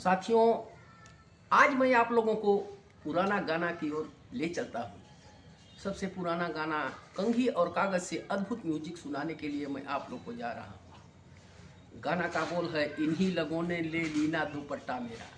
साथियों, आज मैं आप लोगों को पुराना गाना की ओर ले चलता हूँ। सबसे पुराना गाना कंघी और कागज से अद्भुत म्यूजिक सुनाने के लिए मैं आप लोग को जा रहा हूँ। गाना का बोल है, इन्हीं लगों ने ले लीना दुपट्टा मेरा।